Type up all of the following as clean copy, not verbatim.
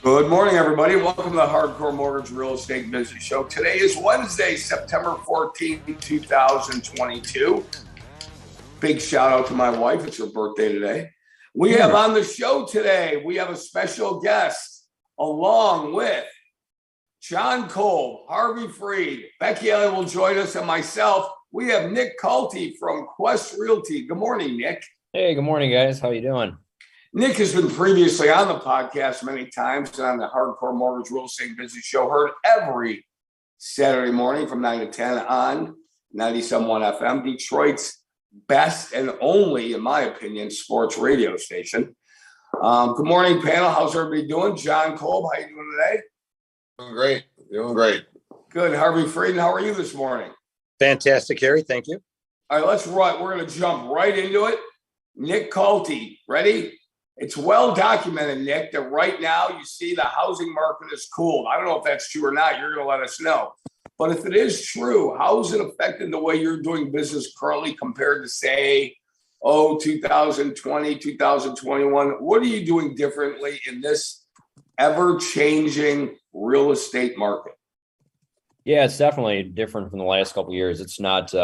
Good morning, everybody. Welcome to the Hardcore Mortgage Real Estate Business Show. Today is Wednesday, September 14th, 2022. Big shout out to my wife. It's her birthday today. We have on the show today, we have a special guest along with John Kolb, Harvey Freed, Becky Elliott will join us, and myself. We have Nick Culte from Quest Realty. Good morning, Nick. Hey, good morning, guys. How you doing? Nick has been previously on the podcast many times and on the Hardcore Mortgage Real Estate Business Show, heard every Saturday morning from 9 to 10 on 97.1 FM, Detroit's best and only, in my opinion, sports radio station. Good morning, panel. How's everybody doing? John Kolb, how you doing today? Doing great. Good. Harvey Freed, how are you this morning? Fantastic, Harry. Thank you. All right, let's run. We're going to jump right into it. Nick Culte, ready? It's well documented, Nick, that right now you see the housing market is cooled. I don't know if that's true or not. You're going to let us know. But if it is true, how is it affecting the way you're doing business currently compared to, say, 2020, 2021? What are you doing differently in this ever-changing real estate market? Yeah, it's definitely different from the last couple of years. It's not,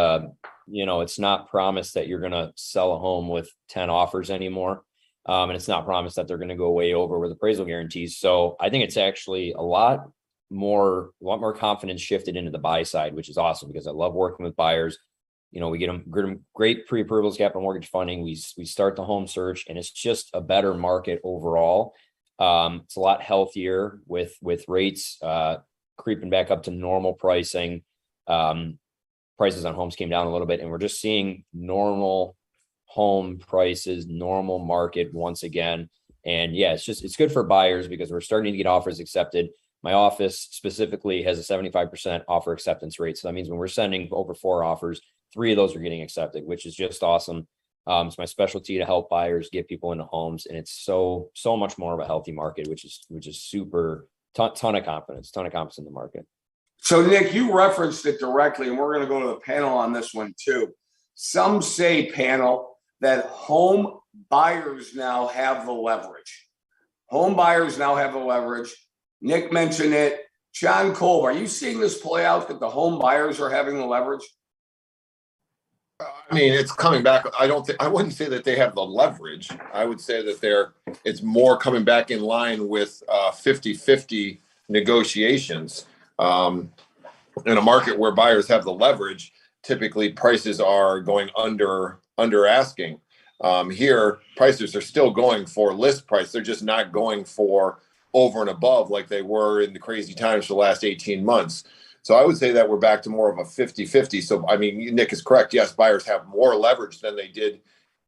it's not promised that you're going to sell a home with 10 offers anymore. And it's not promised that they're going to go way over with appraisal guarantees. So I think it's actually a lot more confidence shifted into the buy side, which is awesome because I love working with buyers. You know, we get them great pre-approvals, capital mortgage funding. We start the home search, and it's just a better market overall. It's a lot healthier with rates creeping back up to normal pricing. Prices on homes came down a little bit, and we're just seeing normal home prices, normal market once again. And yeah, it's good for buyers because we're starting to get offers accepted. My office specifically has a 75% offer acceptance rate. So that means when we're sending over 4 offers, 3 of those are getting accepted, which is just awesome. It's my specialty to help buyers get people into homes. And it's so much more of a healthy market, which is super ton of confidence in the market. So Nick, you referenced it directly, and we're going to go to the panel on this one too. Some say, panel, that home buyers now have the leverage. Home buyers now have the leverage. Nick mentioned it. John Kolb, are you seeing this play out that the home buyers are having the leverage? I mean, it's coming back. I wouldn't say that they have the leverage. I would say that it's more coming back in line with 50-50 negotiations. In a market where buyers have the leverage, typically prices are going under asking. Here, prices are still going for list price. They're just not going for over and above like they were in the crazy times for the last 18 months. So I would say that we're back to more of a 50-50. So, I mean, Nick is correct. Yes, buyers have more leverage than they did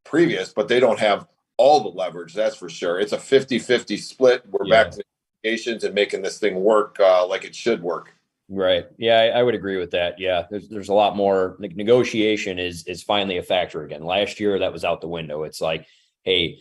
previous, but they don't have all the leverage. That's for sure. It's a 50-50 split. We're back to negotiations and making this thing work like it should work. Right. Yeah, I would agree with that. Yeah, there's a lot more. Negotiation is finally a factor again. Last year, that was out the window. It's like, hey,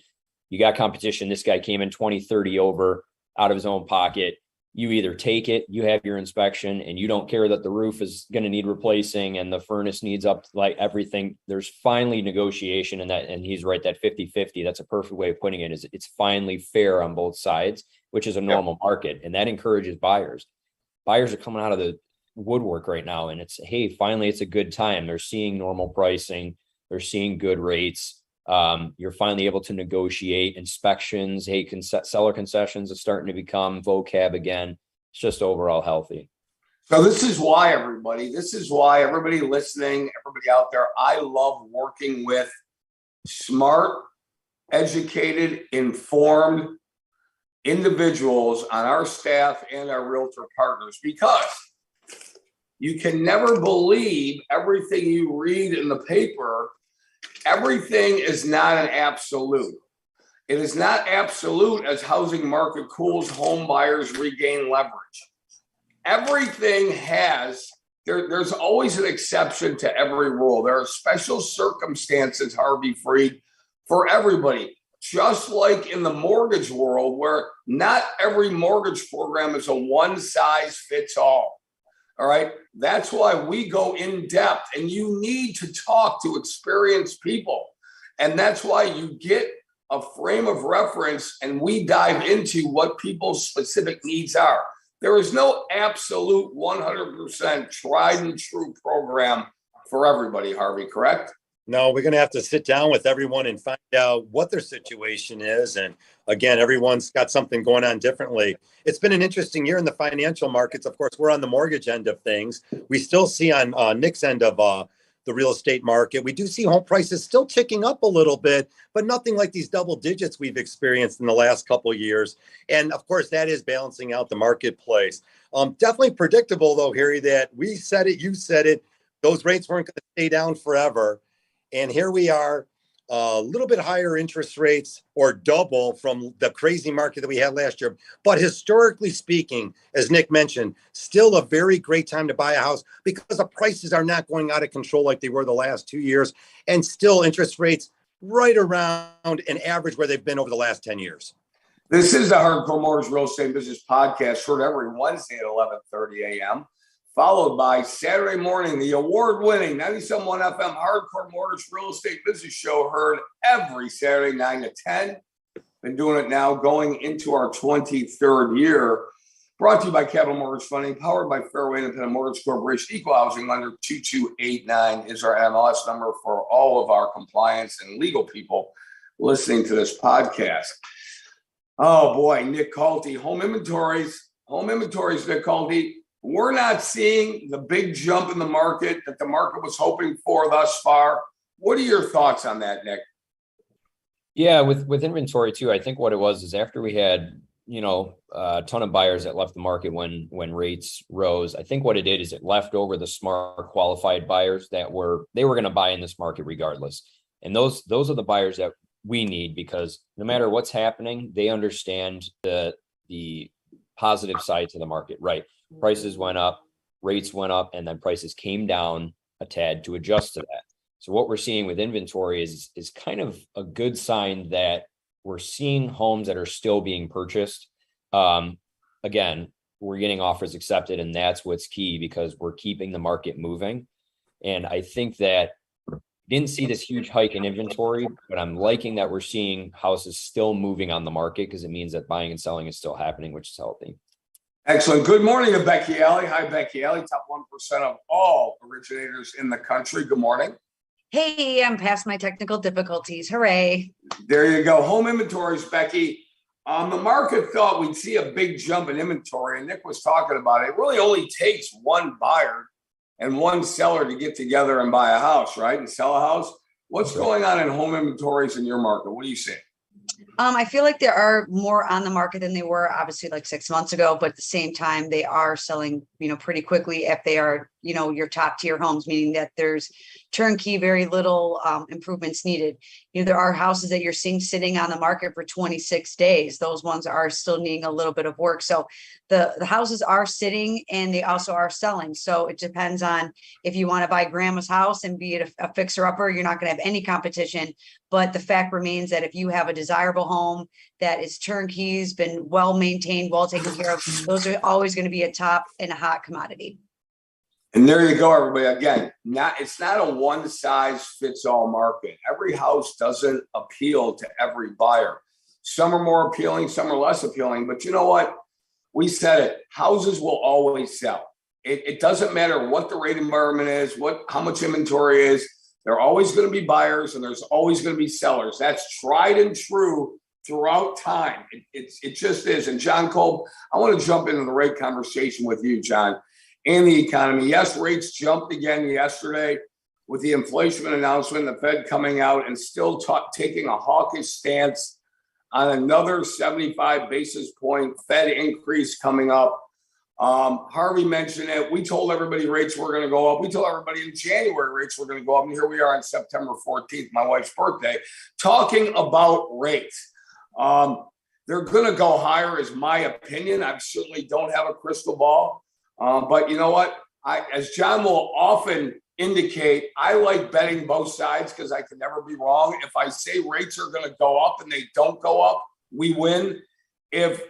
you got competition. This guy came in 20-30 over out of his own pocket. You either take it, you have your inspection, and you don't care that the roof is going to need replacing and the furnace needs up, like everything. There's finally negotiation, and he's right, that 50-50, that's a perfect way of putting it, is it's finally fair on both sides, which is a normal market, and that encourages buyers. Buyers are coming out of the woodwork right now, and it's, hey, finally, it's a good time. They're seeing normal pricing. They're seeing good rates. You're finally able to negotiate inspections. Hey, seller concessions are starting to become vocab again. It's just overall healthy. So this is why everybody listening, everybody out there, I love working with smart, educated, informed individuals on our staff and our realtor partners, because you can never believe everything you read in the paper. Everything is not an absolute. It is not absolute as housing market cools, home buyers regain leverage. Everything there's always an exception to every rule. There are special circumstances, Harvey Freed, for everybody. Just like in the mortgage world, where not every mortgage program is a one size fits all. All right. That's why we go in depth, and you need to talk to experienced people. And that's why you get a frame of reference and we dive into what people's specific needs are. There is no absolute 100% tried and true program for everybody, Harvey, correct? No, we're going to have to sit down with everyone and find out what their situation is. And again, everyone's got something going on differently. It's been an interesting year in the financial markets. Of course, we're on the mortgage end of things. We still see on Nick's end of the real estate market, we do see home prices still ticking up a little bit, but nothing like these double digits we've experienced in the last couple of years. And of course, that is balancing out the marketplace. Definitely predictable, though, Harry, that we said it, you said it, those rates weren't going to stay down forever. And here we are, a little bit higher interest rates or double from the crazy market that we had last year. But historically speaking, as Nick mentioned, still a very great time to buy a house because the prices are not going out of control like they were the last 2 years. And still interest rates right around an average where they've been over the last 10 years. This is the Hardcore Mortgage Real Estate Business Podcast, heard every Wednesday at 11:30 a.m., followed by Saturday morning, the award-winning 97.1 FM Hardcore Mortgage Real Estate Business Show, heard every Saturday, 9 to 10. Been doing it now going into our 23rd year. Brought to you by Capital Mortgage Funding, powered by Fairway Independent Mortgage Corporation. Equal Housing Lender 2289 is our MLS number for all of our compliance and legal people listening to this podcast. Oh boy, Nick Kalty, home inventories, Nick Kalty. We're not seeing the big jump in the market that the market was hoping for thus far. What are your thoughts on that, Nick? Yeah, with inventory too, I think what it was is after we had, a ton of buyers that left the market when rates rose, I think what it did is it left over the smart qualified buyers that were going to buy in this market regardless. And those are the buyers that we need, because no matter what's happening, they understand the positive side to the market, right? Prices went up, rates went up, and then prices came down a tad to adjust to that. So what we're seeing with inventory is kind of a good sign that we're seeing homes that are still being purchased. Again, we're getting offers accepted, and that's what's key, because we're keeping the market moving. And I think that didn't see this huge hike in inventory, but I'm liking that we're seeing houses still moving on the market, because it means that buying and selling is still happening, which is healthy. Excellent. Good morning to Becky Alley. Hi, Becky Alley, top 1% of all originators in the country. Good morning. Hey, I'm past my technical difficulties. Hooray. There you go. Home inventories, Becky. The market thought we'd see a big jump in inventory, and Nick was talking about it. It really only takes one buyer and one seller to get together and buy a house, right? And sell a house. What's going on in home inventories in your market? What do you see? I feel like there are more on the market than they were obviously like 6 months ago, but at the same time, they are selling, pretty quickly if they are, your top tier homes, meaning that there's turnkey, very little improvements needed. There are houses that you're seeing sitting on the market for 26 days. Those ones are still needing a little bit of work. So the houses are sitting and they also are selling. So it depends on if you want to buy grandma's house and be it a fixer upper, you're not going to have any competition. But the fact remains that if you have a desirable home that is turnkeys, been well maintained, well taken care of, those are always going to be a top and a hot commodity. And there you go, everybody. Again, it's not a one size fits all market. Every house doesn't appeal to every buyer. Some are more appealing, some are less appealing. But you know what? We said it. Houses will always sell. It doesn't matter what the rate environment is, how much inventory is. There are always going to be buyers and there's always going to be sellers. That's tried and true throughout time. It just is. And John Kolb, I want to jump into the rate conversation with you, John, and the economy. Yes, rates jumped again yesterday with the inflation announcement, the Fed coming out and still taking a hawkish stance on another 75 basis point Fed increase coming up. Harvey mentioned it. We told everybody rates were going to go up. We told everybody in January rates were going to go up. And here we are on September 14th, my wife's birthday, talking about rates. They're going to go higher is my opinion. I certainly don't have a crystal ball. But you know what? As John will often indicate, I like betting both sides because I can never be wrong. If I say rates are going to go up and they don't go up, we win. If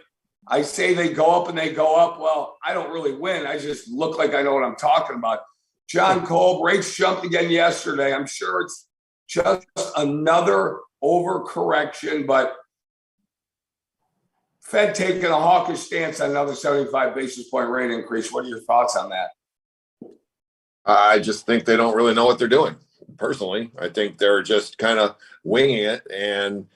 I say they go up and they go up, well, I don't really win. I just look like I know what I'm talking about. John Kolb, rates jumped again yesterday. I'm sure it's just another overcorrection, but Fed taking a hawkish stance on another 75 basis point rate increase. What are your thoughts on that? I just think they don't really know what they're doing. Personally, I think they're just kind of winging it and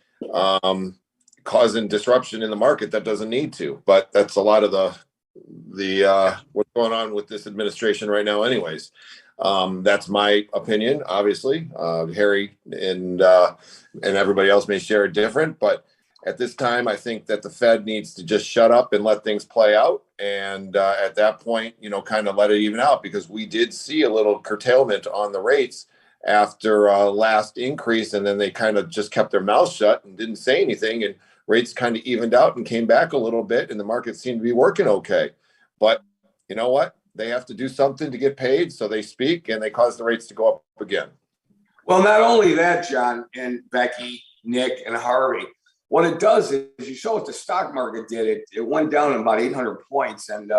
causing disruption in the market that doesn't need to. But that's a lot of the what's going on with this administration right now, anyways. That's my opinion. Obviously, Harry and everybody else may share it different, but at this time, I think that the Fed needs to just shut up and let things play out. And at that point, kind of let it even out, because we did see a little curtailment on the rates after last increase. And then they kind of just kept their mouths shut and didn't say anything. And rates kind of evened out and came back a little bit. And the market seemed to be working okay. But you know what? They have to do something to get paid. So they speak and they cause the rates to go up again. Well, not only that, John and Becky, Nick and Harvey, what it does is you saw what the stock market did. It went down about 800 points. And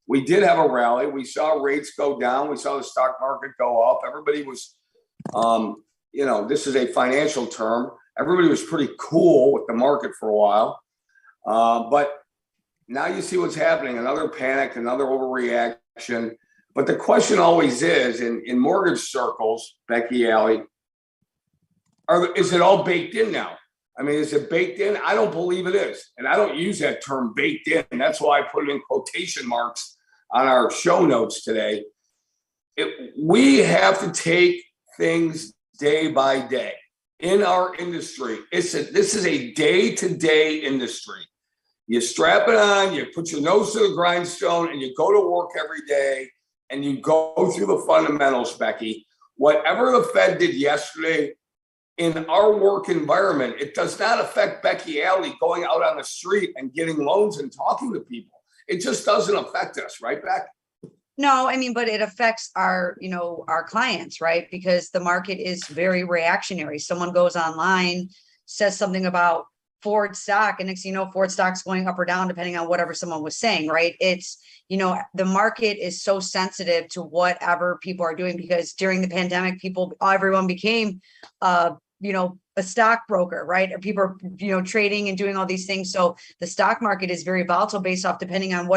we did have a rally. We saw rates go down. We saw the stock market go up. Everybody was, this is a financial term. Everybody was pretty cool with the market for a while. But now you see what's happening. Another panic, another overreaction. But the question always is, in mortgage circles, Becky Alley, is it all baked in now? I mean, is it baked in? I don't believe it is. And I don't use that term baked in. That's why I put it in quotation marks on our show notes today. We have to take things day by day in our industry. This is a day-to-day industry. You strap it on, you put your nose to the grindstone, and you go to work every day, and you go through the fundamentals, Becky. Whatever the Fed did yesterday, in our work environment, it does not affect Becky Alley going out on the street and getting loans and talking to people. It just doesn't affect us, right, Beck? No, I mean, but it affects our clients, right? Because the market is very reactionary. Someone goes online, says something about Ford stock, and next thing you know, Ford stock's going up or down, depending on whatever someone was saying, right? It's, the market is so sensitive to whatever people are doing, because during the pandemic, everyone became, a stockbroker, right? Or people are, trading and doing all these things. So the stock market is very volatile based off, depending on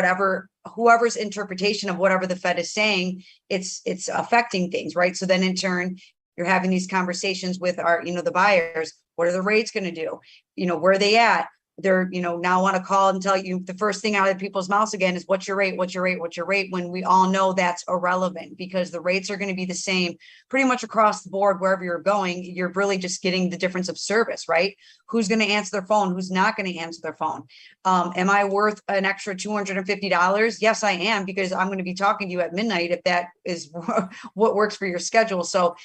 whoever's interpretation of whatever the Fed is saying, it's affecting things, right? So then in turn, you're having these conversations with our, the buyers. What are the rates going to do? Where are they at? They're, now want to call and tell you the first thing out of people's mouths again is what's your rate? What's your rate? What's your rate? When we all know that's irrelevant, because the rates are going to be the same pretty much across the board. Wherever you're going, you're really just getting the difference of service, right? Who's going to answer their phone? Who's not going to answer their phone? Am I worth an extra $250? Yes, I am, because I'm going to be talking to you at midnight if that is what works for your schedule. So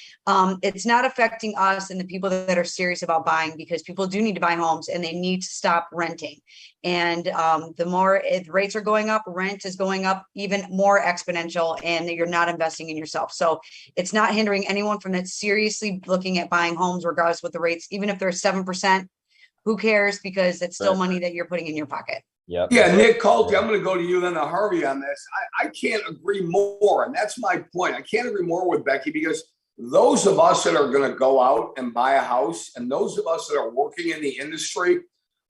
it's not affecting us and the people that are serious about buying, because people do need to buy homes and they need to stop renting. And the more rates are going up, rent is going up even more exponential, and you're not investing in yourself. So it's not hindering anyone from that seriously looking at buying homes, regardless of what the rates, even if they're 7%, who cares? Because it's still money that you're putting in your pocket. Yeah, Nick Colte, I'm going to go to you then to Harvey on this. I can't agree more. And that's my point. I can't agree more with Becky, because those of us that are going to go out and buy a house, and those of us that are working in the industry,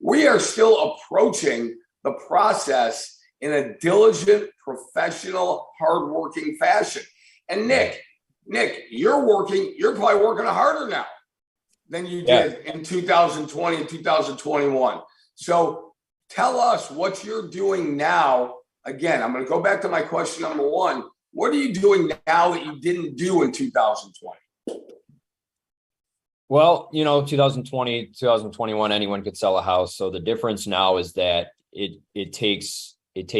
we are still approaching the process in a diligent, professional, hardworking fashion. And Nick, you're probably working harder now than you did in 2020 and 2021. So tell us what you're doing now. Again, I'm going to go back to my question number one. What are you doing now that you didn't do in 2020? Well, 2020, 2021, anyone could sell a house. So the difference now is that it takes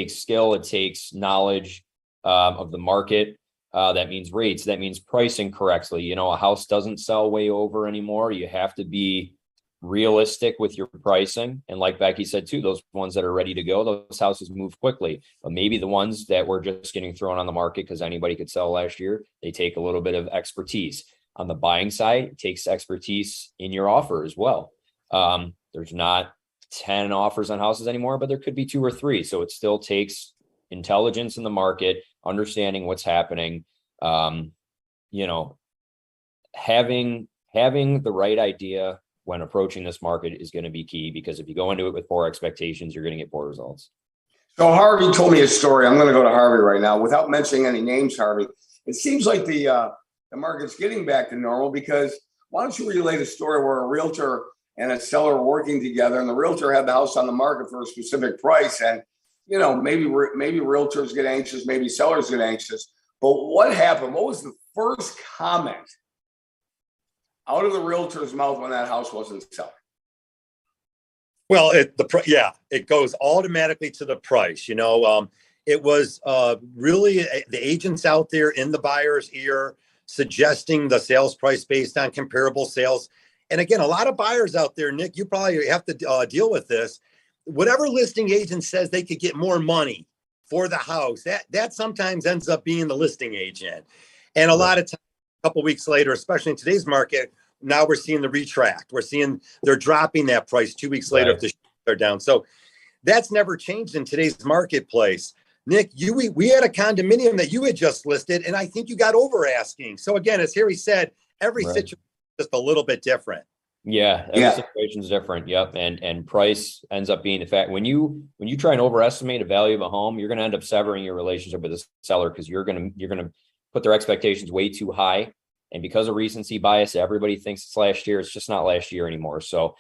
skill, it takes knowledge of the market. That means rates, that means pricing correctly. A house doesn't sell way over anymore. You have to be realistic with your pricing. And like Becky said too, those ones that are ready to go, those houses move quickly. But maybe the ones that were just getting thrown on the market because anybody could sell last year, they take a little bit of expertise. On the buying side, it takes expertise in your offer as well. There's not 10 offers on houses anymore, but there could be 2 or 3. So it still takes intelligence in the market, understanding what's happening, having the right idea when approaching this market is going to be key, because if you go into it with poor expectations, you're going to get poor results. So Harvey told me a story. I'm going to go to Harvey right now without mentioning any names, Harvey. It seems like the market's getting back to normal, because why don't you relate a story where a realtor and a seller are working together, and the realtor had the house on the market for a specific price, and maybe realtors get anxious, maybe sellers get anxious. But what happened? What was the first comment out of the realtor's mouth when that house wasn't selling? Well, it goes automatically to the price. It was really the agents out there in the buyer's ear suggesting the sales price based on comparable sales. And again, a lot of buyers out there, Nick, you probably have to deal with this. Whatever listing agent says they could get more money for the house, that sometimes ends up being the listing agent. And a lot of times, a couple of weeks later, especially in today's market, now we're seeing the retract. We're seeing they're dropping that price 2 weeks later if the they're down. So that's never changed in today's marketplace. Nick, we had a condominium that you had just listed, and I think you got over asking. So again, as Harry said, every situation is just a little bit different. Yeah, every situation is different. Yep, and price ends up being the fact. When you try and overestimate the value of a home, you're going to end up severing your relationship with the seller, because you're going to put their expectations way too high, and because of recency bias, everybody thinks it's last year. It's just not last year anymore. So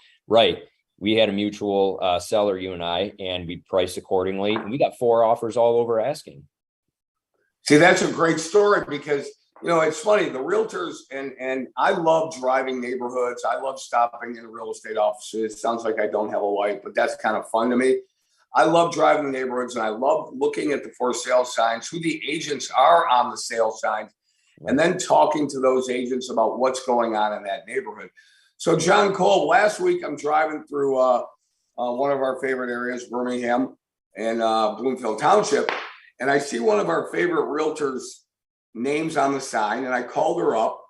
we had a mutual seller, you and I, and we priced accordingly, and we got 4 offers all over asking. See, that's a great story, because it's funny, the realtors, and I love driving neighborhoods. I love stopping in real estate offices. It sounds like I don't have a wife, but that's kind of fun to me. I love driving the neighborhoods, and I love looking at the for sale signs, who the agents are on the sale signs, and then talking to those agents about what's going on in that neighborhood. So John Cole, last week I'm driving through one of our favorite areas, Birmingham and Bloomfield Township, and I see one of our favorite realtors' names on the sign, and I called her up,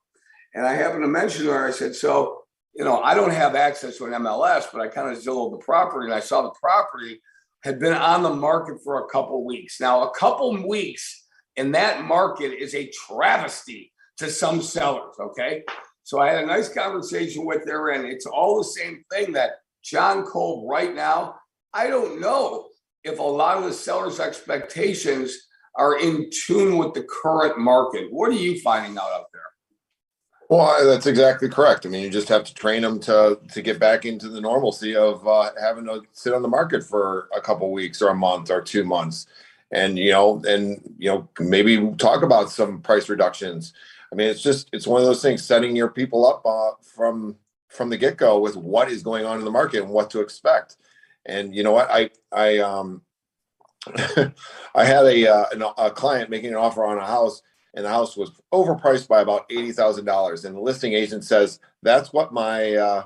and I happened to mention her. I said, so, I don't have access to an MLS, but I kind of Zillowed the property, and I saw the property had been on the market for a couple of weeks. Now, a couple of weeks in that market is a travesty to some sellers, okay? So I had a nice conversation with her, and it's all the same thing that John Cole right now, I don't know if a lot of the sellers' expectations are in tune with the current market. What are you finding out there? Well, that's exactly correct. I mean, you just have to train them to get back into the normalcy of having to sit on the market for a couple of weeks or a month or 2 months, and maybe talk about some price reductions. I mean, it's one of those things, setting your people up from the get-go with what is going on in the market and what to expect. And you know what, I had a client making an offer on a house, and the house was overpriced by about $80,000. And the listing agent says, that's what my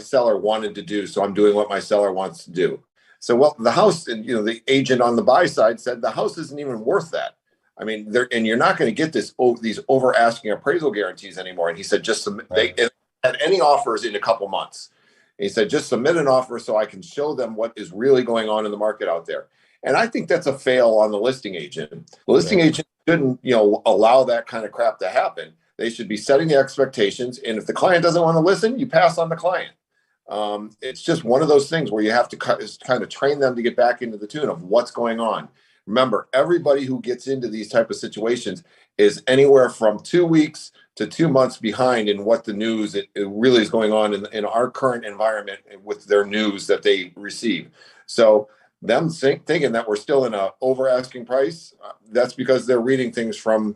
seller wanted to do, so I'm doing what my seller wants to do. So, well, the house, and the agent on the buy side said the house isn't even worth that. I mean, and you're not going to get these over asking appraisal guarantees anymore. And he said, just submit. They had any offers in a couple months. And he said, just submit an offer so I can show them what is really going on in the market out there. And I think that's a fail on the listing agent. The listing agent shouldn't, allow that kind of crap to happen. They should be setting the expectations. And if the client doesn't want to listen, you pass on the client. It's just one of those things where you have to kind of train them to get back into the tune of what's going on. Remember, everybody who gets into these type of situations is anywhere from 2 weeks to 2 months behind in what the news it really is going on in our current environment with their news that they receive. So them thinking that we're still in a over asking price, that's because they're reading things from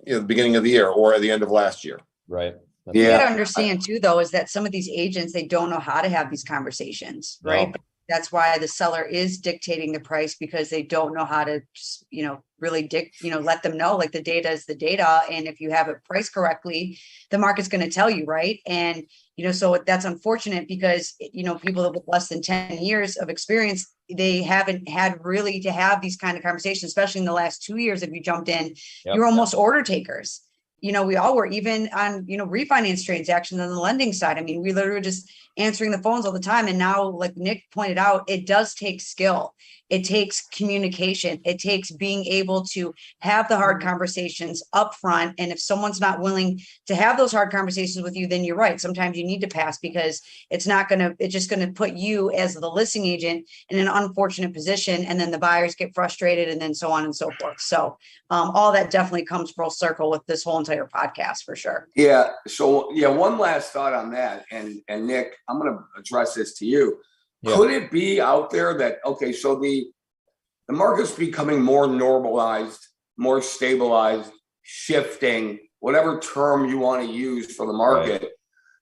the beginning of the year or at the end of last year. Right. You got to understand too, though, is that some of these agents, they don't know how to have these conversations, right? No. That's why the seller is dictating the price, because they don't know how to, really let them know, like, the data is the data. And if you have it priced correctly, the market's going to tell you, right? And, so that's unfortunate, because, people with less than 10 years of experience, they haven't had really to have these kind of conversations, especially in the last 2 years. If you jumped in, you're almost order takers. We all were, even on, refinance transactions on the lending side. I mean, we literally just answering the phones all the time. And now, like Nick pointed out, it does take skill. It takes communication. It takes being able to have the hard conversations up front. And if someone's not willing to have those hard conversations with you, then you're right. Sometimes you need to pass, because it's just going to put you as the listing agent in an unfortunate position. And then the buyers get frustrated, and then so on and so forth. So all that definitely comes full circle with this whole entire podcast, for sure. Yeah. So one last thought on that. And Nick, I'm going to address this to you. Yeah. Could it be out there that, okay, so the market's becoming more normalized, more stabilized, shifting, whatever term you want to use for the market. Right.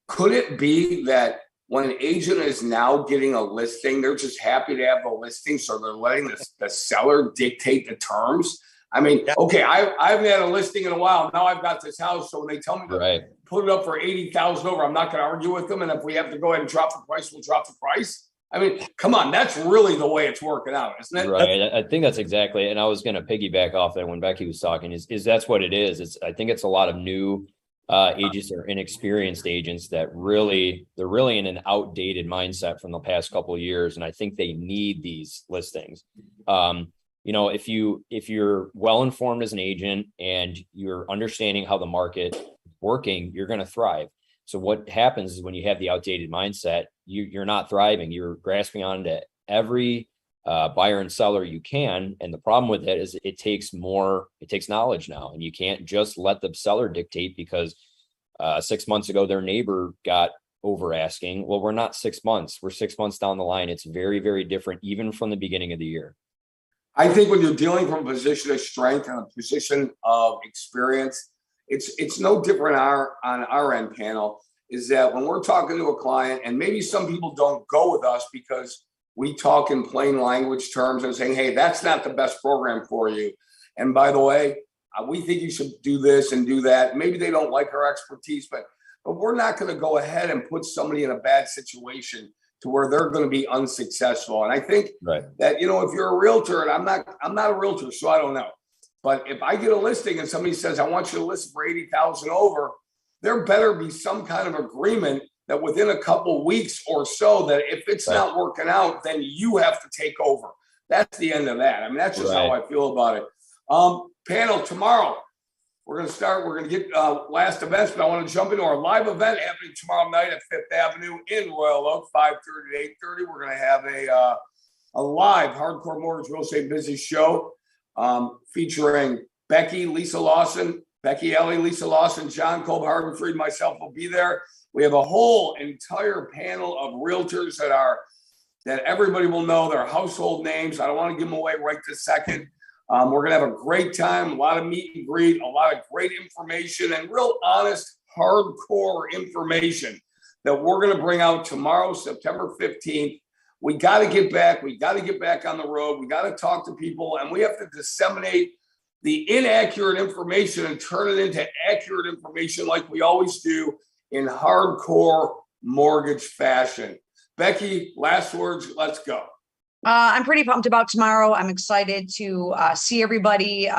Could it be that when an agent is now getting a listing, they're just happy to have the listing, so they're letting the seller dictate the terms? I mean, okay, I haven't had a listing in a while. Now I've got this house, so when they tell me to put it up for 80,000 over, I'm not going to argue with them. And if we have to go ahead and drop the price, we'll drop the price. I mean, come on, that's really the way it's working out, isn't it? Right. I think that's exactly. And I was going to piggyback off that when Becky was talking. Is that's what it is. I think it's a lot of new agents or inexperienced agents that they're really in an outdated mindset from the past couple of years, and I think they need these listings. If you're well informed as an agent and you're understanding how the market is working, you're going to thrive. So what happens is when you have the outdated mindset, you're not thriving. You're grasping onto every buyer and seller you can. And the problem with that is it takes knowledge now. And you can't just let the seller dictate because 6 months ago, their neighbor got over asking. Well, we're not 6 months. We're 6 months down the line. It's very, very different, even from the beginning of the year. I think when you're dealing from a position of strength and a position of experience, it's no different on our end panel, is that when we're talking to a client, and maybe some people don't go with us because we talk in plain language terms and saying, hey, that's not the best program for you. And by the way, we think you should do this and do that. Maybe they don't like our expertise, but we're not going to go ahead and put somebody in a bad situation to where they're going to be unsuccessful. And I think that, if you're a realtor, and I'm not a realtor, so I don't know. But if I get a listing and somebody says, I want you to list for 80,000 over, there better be some kind of agreement that within a couple weeks or so, that if it's not working out, then you have to take over. That's the end of that. I mean, that's just how I feel about it. Panel tomorrow, we're going to get last events, but I want to jump into our live event happening tomorrow night at 5th Avenue in Royal Oak, 5:30 to 8:30. We're going to have a live Hardcore Mortgage Real Estate Business show featuring Becky Ellie, Lisa Lawson, John Kolb, Harvey Freed, myself will be there. We have a whole entire panel of realtors that everybody will know, their household names. I don't want to give them away right this second. We're going to have a great time, a lot of meet and greet, a lot of great information, and real honest, hardcore information that we're going to bring out tomorrow, September 15th. We got to get back. We got to get back on the road. We got to talk to people, and we have to disseminate the inaccurate information and turn it into accurate information like we always do in hardcore mortgage fashion. Becky, last words, let's go. I'm pretty pumped about tomorrow. I'm excited to see everybody,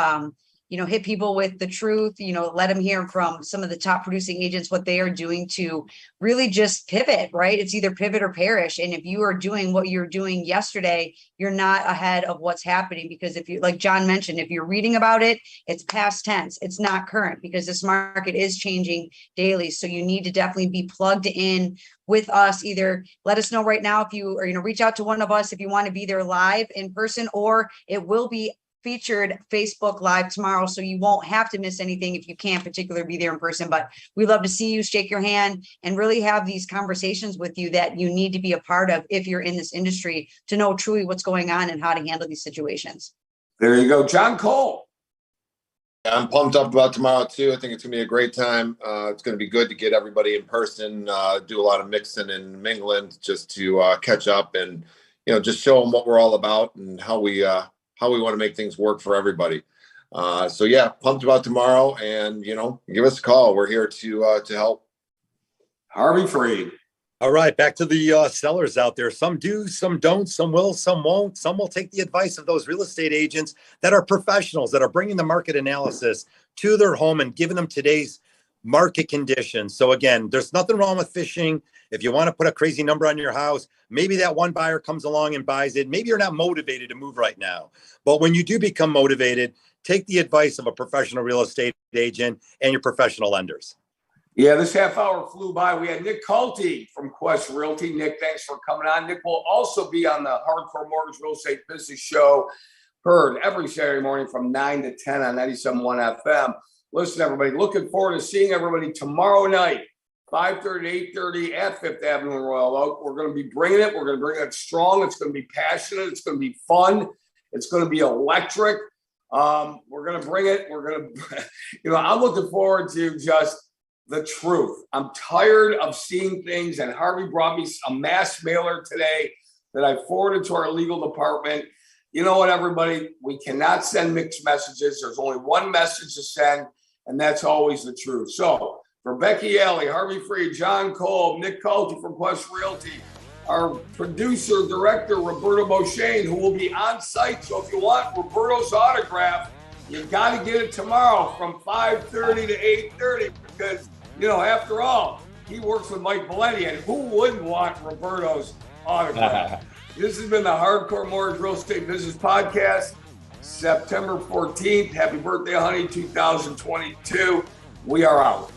hit people with the truth, let them hear from some of the top producing agents, what they are doing to really just pivot, right? It's either pivot or perish. And if you are doing what you're doing yesterday, you're not ahead of what's happening, because if you, like John mentioned, if you're reading about it, it's past tense, it's not current, because this market is changing daily. So you need to definitely be plugged in with us. Either let us know right now if you, or, reach out to one of us if you want to be there live in person, or it will be featured Facebook Live tomorrow, so you won't have to miss anything if you can't particularly be there in person. But we love to see you, shake your hand, and really have these conversations with you that you need to be a part of if you're in this industry to know truly what's going on and how to handle these situations. There you go. John Kolb. I'm pumped up about tomorrow too. I think it's going to be a great time. It's going to be good to get everybody in person, do a lot of mixing and mingling just to catch up and, just show them what we're all about and how we want to make things work for everybody. So yeah, pumped about tomorrow, and, give us a call. We're here to help. Harvey Freed. All right, back to the sellers out there. Some do, some don't, some will, some won't. Some will take the advice of those real estate agents that are professionals, that are bringing the market analysis to their home and giving them today's market conditions. So again, there's nothing wrong with fishing. If you want to put a crazy number on your house, maybe that one buyer comes along and buys it. Maybe you're not motivated to move right now. But when you do become motivated, take the advice of a professional real estate agent and your professional lenders. Yeah, this half hour flew by. We had Nick Culte from Quest Realty. Nick, thanks for coming on. Nick will also be on the Hardcore Mortgage Real Estate Business Show, heard every Saturday morning from 9 to 10 on 97.1 FM. Listen, everybody, looking forward to seeing everybody tomorrow night, 5:30 to 8:30 at Fifth Avenue in Royal Oak. We're going to be bringing it. We're going to bring it strong. It's going to be passionate. It's going to be fun. It's going to be electric. We're going to bring it. We're going to, I'm looking forward to just the truth. I'm tired of seeing things, and Harvey brought me a mass mailer today that I forwarded to our legal department. You know what, everybody? We cannot send mixed messages. There's only one message to send, and that's always the truth. So for Becky Alley, Harvey Freed, John Kolb, Nick Culte from Quest Realty, our producer, director, Roberto Beauchene, who will be on site. So if you want Roberto's autograph, you got to get it tomorrow from 5:30 to 8:30 because, after all, he works with Mike Valenti, and who wouldn't want Roberto's autograph? This has been the Hardcore Mortgage Real Estate Business Podcast, September 14th. Happy birthday, honey, 2022. We are out.